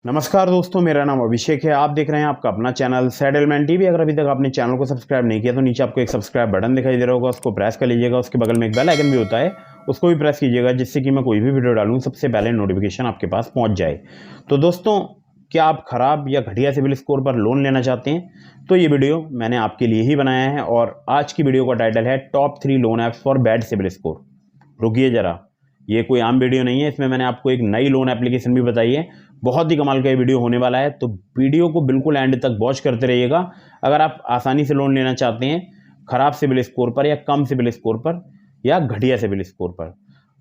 नमस्कार दोस्तों, मेरा नाम अभिषेक है। आप देख रहे हैं आपका अपना चैनल सेटलमेंट टीवी। अगर अभी तक आपने चैनल को सब्सक्राइब नहीं किया तो नीचे आपको एक सब्सक्राइब बटन दिखाई दे रहा होगा, उसको प्रेस कर लीजिएगा। उसके बगल में एक बेल आइकन भी होता है, उसको भी प्रेस कीजिएगा, जिससे कि मैं कोई भी वीडियो डालूं सबसे पहले नोटिफिकेशन आपके पास पहुंच जाए। तो दोस्तों, क्या आप खराब या घटिया सिविल स्कोर पर लोन लेना चाहते हैं? तो ये वीडियो मैंने आपके लिए ही बनाया है और आज की वीडियो का टाइटल है top 3 loan apps for bad civil score. रुकिए जरा, ये कोई आम वीडियो नहीं है, इसमें मैंने आपको एक नई लोन एप्लीकेशन भी बताई है। बहुत ही कमाल का ये वीडियो होने वाला है, तो वीडियो को बिल्कुल एंड तक वॉच करते रहिएगा। अगर आप आसानी से लोन लेना चाहते हैं खराब सिविल स्कोर पर या कम सिविल स्कोर पर या घटिया सिविल स्कोर पर,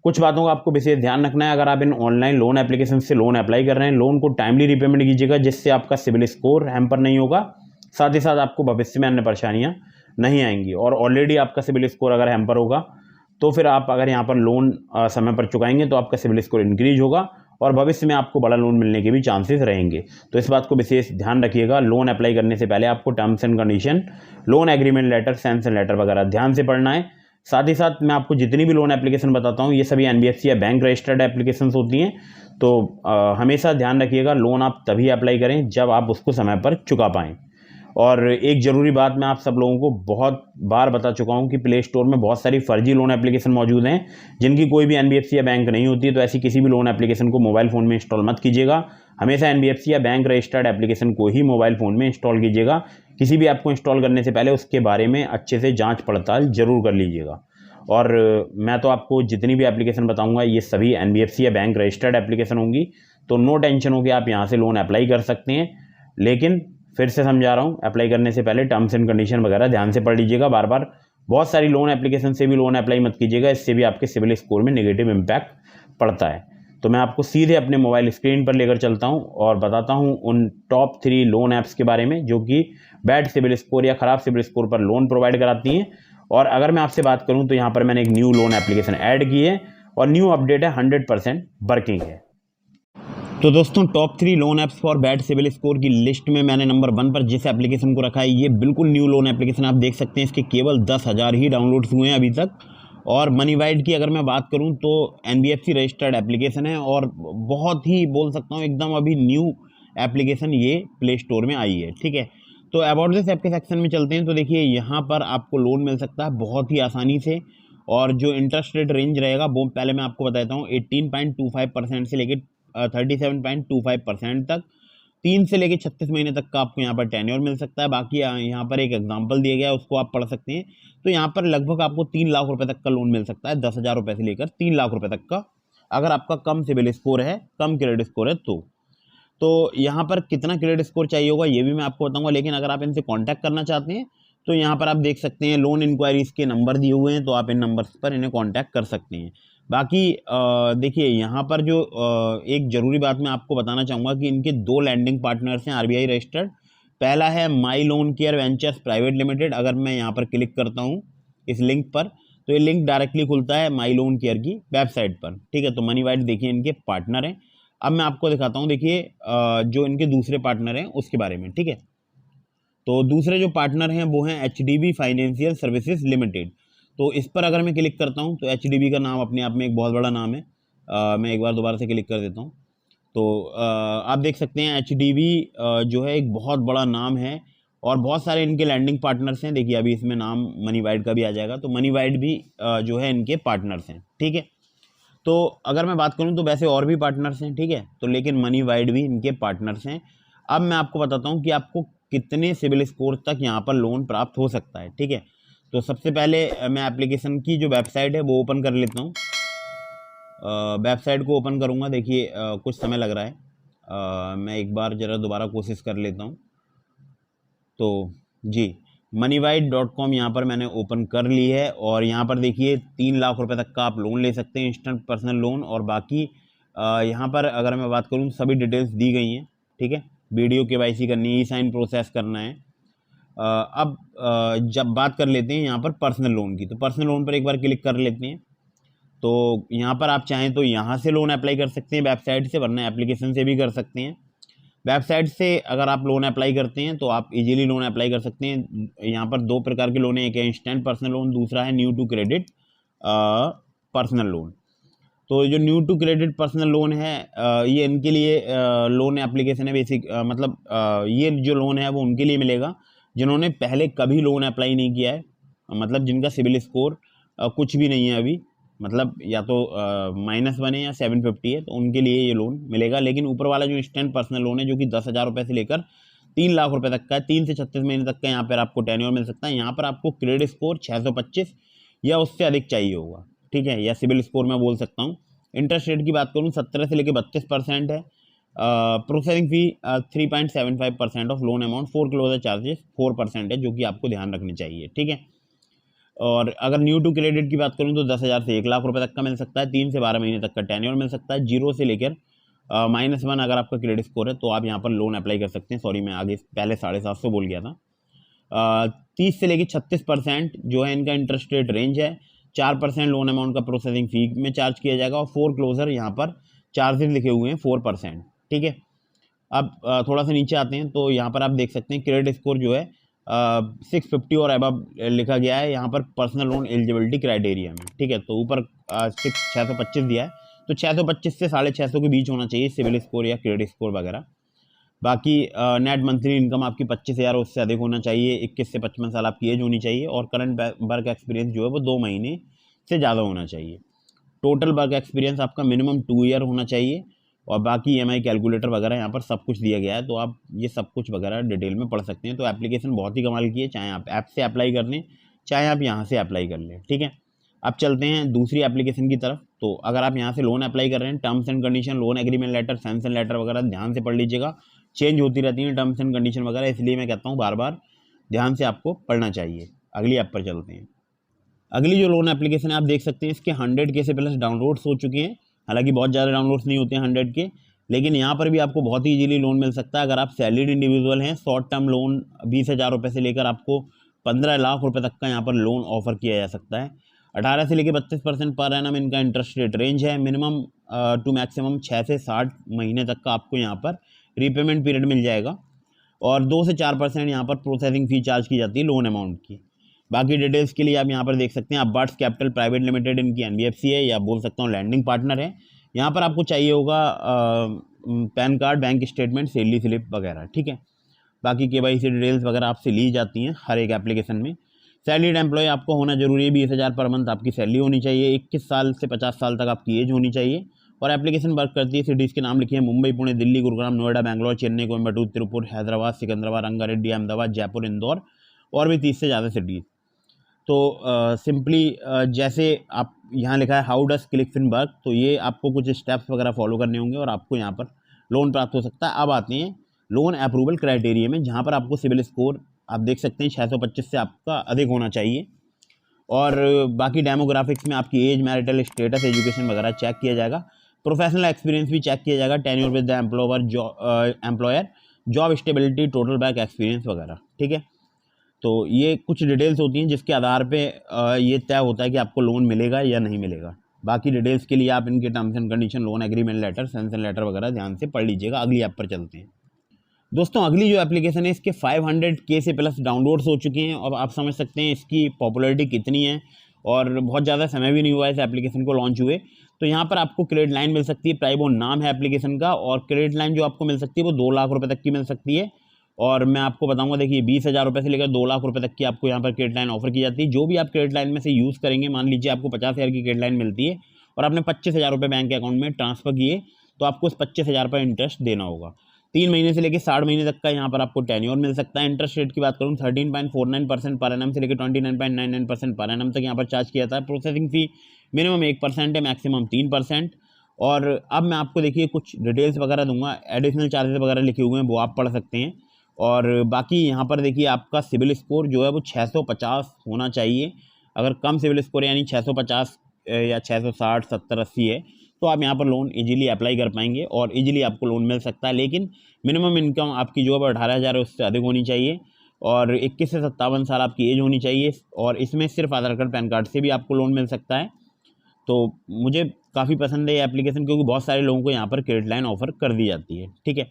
कुछ बातों का आपको विशेष ध्यान रखना है। अगर आप इन ऑनलाइन लोन एप्लीकेशन से लोन अप्लाई कर रहे हैं, लोन को टाइमली रिपेमेंट कीजिएगा, जिससे आपका सिविल स्कोर हैम्पर नहीं होगा। साथ ही साथ आपको भविष्य में अन्य परेशानियां नहीं आएंगी। और ऑलरेडी आपका सिविल स्कोर अगर हैम्पर होगा तो फिर आप अगर यहाँ पर लोन समय पर चुकाएंगे तो आपका सिविल स्कोर इंक्रीज होगा और भविष्य में आपको बड़ा लोन मिलने के भी चांसेस रहेंगे। तो इस बात को विशेष ध्यान रखिएगा। लोन अप्लाई करने से पहले आपको terms and condition, loan agreement letter, sanction letter वगैरह ध्यान से पढ़ना है। साथ ही साथ मैं आपको जितनी भी लोन एप्लीकेशन बताता हूँ, ये सभी एनबीएफसी या बैंक रजिस्टर्ड एप्लीकेशन होती हैं। तो हमेशा ध्यान रखिएगा, लोन आप तभी अप्लाई करें जब आप उसको समय पर चुका पाएँ। और एक ज़रूरी बात मैं आप सब लोगों को बहुत बार बता चुका हूं कि प्ले स्टोर में बहुत सारी फर्जी लोन एप्लीकेशन मौजूद हैं, जिनकी कोई भी एनबीएफसी या बैंक नहीं होती है। तो ऐसी किसी भी लोन एप्लीकेशन को मोबाइल फ़ोन में इंस्टॉल मत कीजिएगा। हमेशा एनबीएफसी या बैंक रजिस्टर्ड एप्लीकेशन को ही मोबाइल फ़ोन में इंस्टॉल कीजिएगा। किसी भी ऐप को इंस्टॉल करने से पहले उसके बारे में अच्छे से जाँच पड़ताल जरूर कर लीजिएगा। और मैं तो आपको जितनी भी एप्लीकेशन बताऊंगा ये सभी एनबीएफसी या बैंक रजिस्टर्ड एप्लीकेशन होंगी। तो नो टेंशन हो कि आप यहाँ से लोन अप्लाई कर सकते हैं। लेकिन फिर से समझा रहा हूँ, अप्लाई करने से पहले टर्म्स एंड कंडीशन वगैरह ध्यान से पढ़ लीजिएगा। बार बार बहुत सारी लोन एप्लीकेशन से भी लोन अप्लाई मत कीजिएगा, इससे भी आपके सिविल स्कोर में नेगेटिव इम्पैक्ट पड़ता है। तो मैं आपको सीधे अपने मोबाइल स्क्रीन पर लेकर चलता हूँ और बताता हूँ उन टॉप 3 लोन ऐप्स के बारे में जो कि बैड सिविल स्कोर या ख़राब सिविल स्कोर पर लोन प्रोवाइड कराती हैं। और अगर मैं आपसे बात करूँ तो यहाँ पर मैंने एक न्यू लोन एप्लीकेशन ऐड की है और न्यू अपडेट है, 100% वर्किंग है। तो दोस्तों, top 3 loan apps for bad civil score की लिस्ट में मैंने नंबर 1 पर जिस एप्लीकेशन को रखा है, ये बिल्कुल न्यू लोन एप्लीकेशन आप देख सकते हैं। इसके केवल 10,000 ही डाउनलोड्स हुए हैं अभी तक। और मनीवाइड की अगर मैं बात करूं तो एनबीएफसी रजिस्टर्ड एप्लीकेशन है और बहुत ही बोल सकता हूं एकदम अभी न्यू एप्लीकेशन ये प्ले स्टोर में आई है। ठीक है, तो अबाउट दिस ऐप के सेक्शन में चलते हैं। तो देखिए, यहाँ पर आपको लोन मिल सकता है बहुत ही आसानी से। और जो इंटरेस्ट रेट रेंज रहेगा वो पहले मैं आपको बताता हूँ, 18.25% से लेकर 37.25% तक, 3 से लेकर 36 महीने तक का आपको यहाँ पर टेन्योर मिल सकता है। बाकी यहाँ पर एक एग्जांपल दिया गया है, उसको आप पढ़ सकते हैं। तो यहाँ पर लगभग आपको 3 लाख रुपए तक का लोन मिल सकता है, 10,000 रुपये से लेकर 3 लाख रुपए तक का, अगर आपका कम सिविल स्कोर है, कम क्रेडिट स्कोर है तो यहाँ पर कितना क्रेडिट स्कोर चाहिए होगा ये भी मैं आपको बताऊंगा। लेकिन अगर आप इनसे कांटेक्ट करना चाहते हैं तो यहाँ पर आप देख सकते हैं लोन इंक्वायरीज के नंबर दिए हुए हैं, तो आप इन नंबर्स पर इन्हें कांटेक्ट कर सकते हैं। बाकी देखिए, यहाँ पर जो एक ज़रूरी बात मैं आपको बताना चाहूँगा कि इनके 2 लैंडिंग पार्टनर्स हैं आरबीआई रजिस्टर्ड। पहला है my loan care ventures private limited. अगर मैं यहाँ पर क्लिक करता हूँ इस लिंक पर तो ये लिंक डायरेक्टली खुलता है माई लोन केयर की वेबसाइट पर। ठीक है, तो मनीवाइड देखिए इनके पार्टनर हैं। अब मैं आपको दिखाता हूँ, देखिए जो इनके दूसरे पार्टनर हैं उसके बारे में। ठीक है, तो दूसरे जो पार्टनर हैं वो हैं एचडीबी फाइनेंशियल सर्विसेज लिमिटेड। तो इस पर अगर मैं क्लिक करता हूं तो एचडीबी का नाम अपने आप में एक बहुत बड़ा नाम है। मैं एक बार दोबारा से क्लिक कर देता हूं तो आप देख सकते हैं एचडीबी जो है एक बहुत बड़ा नाम है और बहुत सारे इनके लैंडिंग पार्टनर्स हैं। देखिए, अभी इसमें नाम मनीवाइड का भी आ जाएगा, तो मनीवाइड भी जो है इनके पार्टनर्स हैं। ठीक है, तो अगर मैं बात करूं तो वैसे और भी पार्टनर्स हैं। ठीक है, तो लेकिन मनीवाइड भी इनके पार्टनर्स हैं। अब मैं आपको बताता हूं कि आपको कितने सिविल स्कोर तक यहाँ पर लोन प्राप्त हो सकता है। ठीक है, तो सबसे पहले मैं एप्लीकेशन की जो वेबसाइट है वो ओपन कर लेता हूँ। वेबसाइट को ओपन करूँगा, देखिए कुछ समय लग रहा है। मैं एक बार ज़रा दोबारा कोशिश कर लेता हूँ। तो जी, moneyWide.com यहाँ पर मैंने ओपन कर ली है और यहाँ पर देखिए 3 लाख रुपए तक का आप लोन ले सकते हैं, इंस्टेंट पर्सनल लोन। और बाकी यहाँ पर अगर मैं बात करूँ सभी डिटेल्स दी गई हैं। ठीक है, वीडियो केवाईसी करनी है, ई साइन प्रोसेस करना है। अब जब बात कर लेते हैं यहाँ पर पर्सनल लोन की, तो पर्सनल लोन पर एक बार क्लिक कर लेते हैं। तो यहाँ पर आप चाहें तो यहाँ से लोन अप्लाई कर सकते हैं वेबसाइट से, वरना एप्लीकेशन से भी कर सकते हैं। वेबसाइट से अगर आप लोन अप्लाई करते हैं तो आप इजीली लोन अप्लाई कर सकते हैं। यहाँ पर 2 प्रकार के लोन हैं, एक है इंस्टेंट पर्सनल लोन, दूसरा है new to credit personal loan. तो जो new to credit personal loan है ये इनके लिए लोन एप्लीकेशन है बेसिक, मतलब ये जो लोन है वो उनके लिए मिलेगा जिन्होंने पहले कभी लोन अप्लाई नहीं किया है, मतलब जिनका सिविल स्कोर कुछ भी नहीं है अभी, मतलब या तो -1 है या 750 है, तो उनके लिए ये लोन मिलेगा। लेकिन ऊपर वाला जो इंस्टेंट पर्सनल लोन है जो कि 10,000 रुपये से लेकर 3 लाख रुपए तक का है, 3 से 36 महीने तक का यहाँ पर आपको टेन्योर मिल सकता है। यहाँ पर आपको क्रेडिट स्कोर 625 या उससे अधिक चाहिए होगा, ठीक है, या सिविल स्कोर मैं बोल सकता हूँ। इंटरेस्ट रेट की बात करूँ 17 से लेकर 32% है। Processing fee 3.75% of loan amount, 4 closure charges 4% है, जो कि आपको ध्यान रखने चाहिए, ठीक है। और अगर न्यू टू क्रेडिट की बात करूँ तो 10,000 से 1 लाख रुपए तक का मिल सकता है, 3 से 12 महीने तक का टेन्योर मिल सकता है, 0 से लेकर -1 अगर आपका क्रेडिट स्कोर है तो आप यहाँ पर लोन अप्लाई कर सकते हैं। सॉरी, मैं आगे पहले 750 बोल गया था। 30 से लेकर 36% जो है इनका इंटरेस्ट रेट रेंज है। 4% लोन अमाउंट का प्रोसेसिंग फी में चार्ज किया जाएगा और 4 क्लोजर यहाँ पर चार्जेस लिखे हुए हैं 4%, ठीक है। अब थोड़ा सा नीचे आते हैं तो यहाँ पर आप देख सकते हैं क्रेडिट स्कोर जो है 650 और अबव लिखा गया है यहाँ पर पर्सनल लोन एलिजिबिलिटी क्राइटेरिया में, ठीक है। तो ऊपर 625 दिया है, तो 625 से 650 के बीच होना चाहिए सिविल स्कोर या क्रेडिट स्कोर वगैरह। बाकी नेट मंथली इनकम आपकी 25,000 उससे अधिक होना चाहिए, 21 से 55 साल आपकी एज होनी चाहिए और करंट वर्क एक्सपीरियंस जो है वो 2 महीने से ज़्यादा होना चाहिए। टोटल वर्क एक्सपीरियंस आपका मिनिमम 2 ईयर होना चाहिए और बाकी EMI कैलकुलेटर वगैरह यहाँ पर सब कुछ दिया गया है, तो आप ये सब कुछ वगैरह डिटेल में पढ़ सकते हैं। तो एप्लीकेशन बहुत ही कमाल की है, चाहे आप ऐप से अप्लाई कर लें चाहे आप यहाँ से अप्लाई कर लें, ठीक है। अब चलते हैं दूसरी एप्लीकेशन की तरफ। तो अगर आप यहाँ से लोन अप्लाई कर रहे हैं, terms and condition, loan agreement letter, sanction letter वगैरह ध्यान से पढ़ लीजिएगा, चेंज होती रहती हैं टर्म्स एंड कंडीशन वगैरह, इसलिए मैं कहता हूँ बार बार ध्यान से आपको पढ़ना चाहिए। अगली ऐप पर चलते हैं। अगली जो लोन एप्लीकेशन है आप देख सकते हैं इसके 100K से प्लस डाउनलोड्स हो चुके हैं। हालांकि बहुत ज़्यादा डाउनलोड्स नहीं होते हैं 100K, लेकिन यहाँ पर भी आपको बहुत ही इजीली लोन मिल सकता है। अगर आप सैलरीड इंडिविजुअल हैं, शॉर्ट टर्म लोन 20,000 रुपये से लेकर आपको 15 लाख रुपये तक का यहाँ पर लोन ऑफर किया जा सकता है। 18 से लेकर 32% पर एनम इनका इंटरेस्ट रेट रेंज है। मिनिमम टू मैक्सिमम 6 से 60 महीने तक का आपको यहाँ पर रीपेमेंट पीरियड मिल जाएगा और 2 से 4% यहाँ पर प्रोसेसिंग फ़ी चार्ज की जाती है लोन अमाउंट की। बाकी डिटेल्स के लिए आप यहाँ पर देख सकते हैं। अबार्ट्स कैपिटल प्राइवेट लिमिटेड इनकी NBFC है या बोल सकता हूँ लैंडिंग पार्टनर है। यहाँ पर आपको चाहिए होगा pan card, bank statement, salary slip वगैरह, ठीक है। बाकी KYC डिटेल्स वगैरह आपसे ली जाती हैं हर एक एप्लीकेशन में। सैलरीड एम्प्लॉय आपको होना जरूरी है, 20,000 पर मंथ आपकी सैलरी होनी चाहिए, 21 साल से 50 साल तक आपकी एज होनी चाहिए और एप्लीकेशन वर्क करती है। सिटीज़ के नाम लिखिए, मुंबई, पुणे, दिल्ली, गुरुग्राम, नोएडा, बैंगलोर, चेन्नई, कोयम्बटूर, तिरुपुर, हैदराबाद, सिकंदराबाद, रंगारेड्डी, अहमदाबाद, जयपुर, इंदौर और भी 30 से ज़्यादा सिटीज़। तो सिंपली जैसे आप यहाँ लिखा है हाउ डज क्लिकफिन वर्क, तो ये आपको कुछ स्टेप्स वगैरह फॉलो करने होंगे और आपको यहाँ पर लोन प्राप्त हो सकता है। अब आते हैं लोन अप्रूवल क्राइटेरिया में, जहाँ पर आपको सिविल स्कोर आप देख सकते हैं 625 से आपका अधिक होना चाहिए और बाकी डेमोग्राफिक्स में आपकी एज, मैरिटल स्टेटस, एजुकेशन वगैरह चेक किया जाएगा। प्रोफेशनल एक्सपीरियंस भी चेक किया जाएगा, tenure with the employer, job stability, total back experience वगैरह, ठीक है। तो ये कुछ डिटेल्स होती हैं जिसके आधार पे ये तय होता है कि आपको लोन मिलेगा या नहीं मिलेगा। बाकी डिटेल्स के लिए आप इनके terms and condition, loan agreement letter, sanction letter वगैरह ध्यान से पढ़ लीजिएगा। अगली ऐप पर चलते हैं दोस्तों। अगली जो एप्लीकेशन है इसके 500K से प्लस डाउनलोड्स हो चुके हैं और आप समझ सकते हैं इसकी पॉपुलैरिटी कितनी है और बहुत ज़्यादा समय भी नहीं हुआ इस एप्लीकेशन को लॉन्च हुए। तो यहाँ पर आपको क्रेडिट लाइन मिल सकती है, प्राइबो नाम है एप्लीकेशन का, और क्रेडिट लाइन जो आपको मिल सकती है वो 2 लाख रुपये तक की मिल सकती है। और मैं आपको बताऊंगा, देखिए 20,000 रुपये से लेकर 2 लाख रुपये तक की आपको यहाँ पर क्रेडिट लाइन ऑफर की जाती है। जो भी आप क्रेडिट लाइन में से यूज़ करेंगे, मान लीजिए आपको 50,000 की क्रेडिट लाइन मिलती है और आपने 25,000 रुपये बैंक के अकाउंट में ट्रांसफर किए, तो आपको उस 25,000 पर इंटरेस्ट देना होगा। 3 महीने से लेकर 60 महीने तक का यहाँ पर आपको टेन्योर मिल सकता है। इंटरेस्ट रेट की बात करूँ 13.49% पर एनम से लेकर 29.99% पर एनम तक यहाँ पर चार्ज किया जाता है। प्रोसेसिंग फ़ी मिनिमम 1% है, मैक्सिमम 3%। और अब मैं आपको देखिए कुछ डिटेल्स वगैरह दूंगा, एडिशनल चार्जेस वगैरह लिखे हुए हैं वो आप पढ़ सकते हैं। और बाकी यहाँ पर देखिए आपका सिविल स्कोर जो है वो 650 होना चाहिए। अगर कम सिविल स्कोर यानी 650 या 660, 70, 80 है तो आप यहाँ पर लोन इजीली अप्लाई कर पाएंगे और इजीली आपको लोन मिल सकता है। लेकिन मिनिमम इनकम आपकी जो है 18,000 है उससे अधिक होनी चाहिए और 21 से 57 साल आपकी एज होनी चाहिए और इसमें सिर्फ आधार कार्ड, पैन कार्ड से भी आपको लोन मिल सकता है। तो मुझे काफ़ी पसंद है ये एप्लीकेशन क्योंकि बहुत सारे लोगों को यहाँ पर क्रेडिट लाइन ऑफर कर दी जाती है, ठीक है।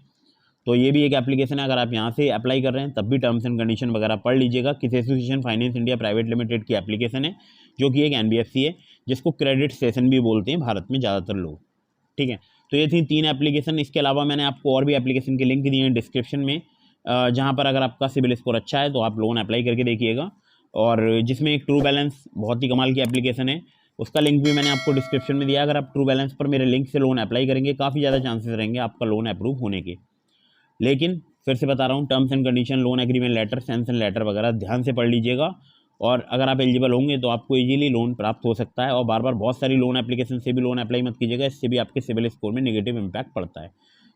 तो ये भी एक एप्लीकेशन है, अगर आप यहाँ से अप्लाई कर रहे हैं तब भी टर्म्स एंड कंडीशन वगैरह पढ़ लीजिएगा। किस association finance India private limited की एप्लीकेशन है जो कि एक NBFC है। जिसको क्रेडिट सेशन भी बोलते हैं भारत में ज़्यादातर लोग। ठीक है, तो ये थी 3 एप्लीकेशन। इसके अलावा मैंने आपको और भी एप्लीकेशन के लिंक दिए हैं डिस्क्रिप्शन में, जहाँ पर अगर आपका सिबिल स्कोर अच्छा है तो आप लोन अप्लाई करके देखिएगा। और जिसमें एक ट्रू बैलेंस बहुत ही कमाल की एप्लीकेशन है, उसका लिंक भी मैंने आपको डिस्क्रिप्शन में दिया। अगर आप ट्रू बैलेंस पर मेरे लिंक से लोन अप्लाई करेंगे, काफ़ी ज़्यादा चांसेस रहेंगे आपका लोन अप्रूव होने के। लेकिन फिर से बता रहा हूँ, terms and condition, loan agreement letter, sanction letter वगैरह ध्यान से पढ़ लीजिएगा, और अगर आप एलिजिबल होंगे तो आपको इजीली लोन प्राप्त हो सकता है। और बार बार बहुत सारी लोन एप्लीकेशन से भी लोन अप्लाई मत कीजिएगा, इससे भी आपके सिबिल स्कोर में नेगेटिव इम्पैक्ट पड़ता है।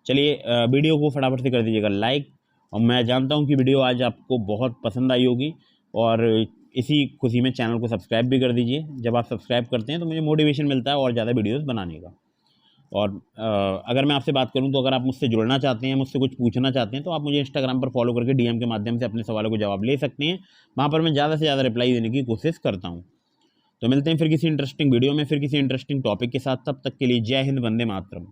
चलिए, वीडियो को फटाफट से कर दीजिएगा लाइक, और मैं जानता हूँ कि वीडियो आज आपको बहुत पसंद आई होगी, और इसी खुशी में चैनल को सब्सक्राइब भी कर दीजिए। जब आप सब्सक्राइब करते हैं तो मुझे मोटिवेशन मिलता है और ज़्यादा वीडियोज़ बनाने का। और अगर मैं आपसे बात करूं तो अगर आप मुझसे जुड़ना चाहते हैं, मुझसे कुछ पूछना चाहते हैं, तो आप मुझे इंस्टाग्राम पर फॉलो करके डीएम के माध्यम से अपने सवालों को जवाब ले सकते हैं। वहां पर मैं ज़्यादा से ज़्यादा रिप्लाई देने की कोशिश करता हूं। तो मिलते हैं फिर किसी इंटरेस्टिंग वीडियो में, फिर किसी इंटरेस्टिंग टॉपिक के साथ। तब तक के लिए जय हिंद, वंदे मातरम।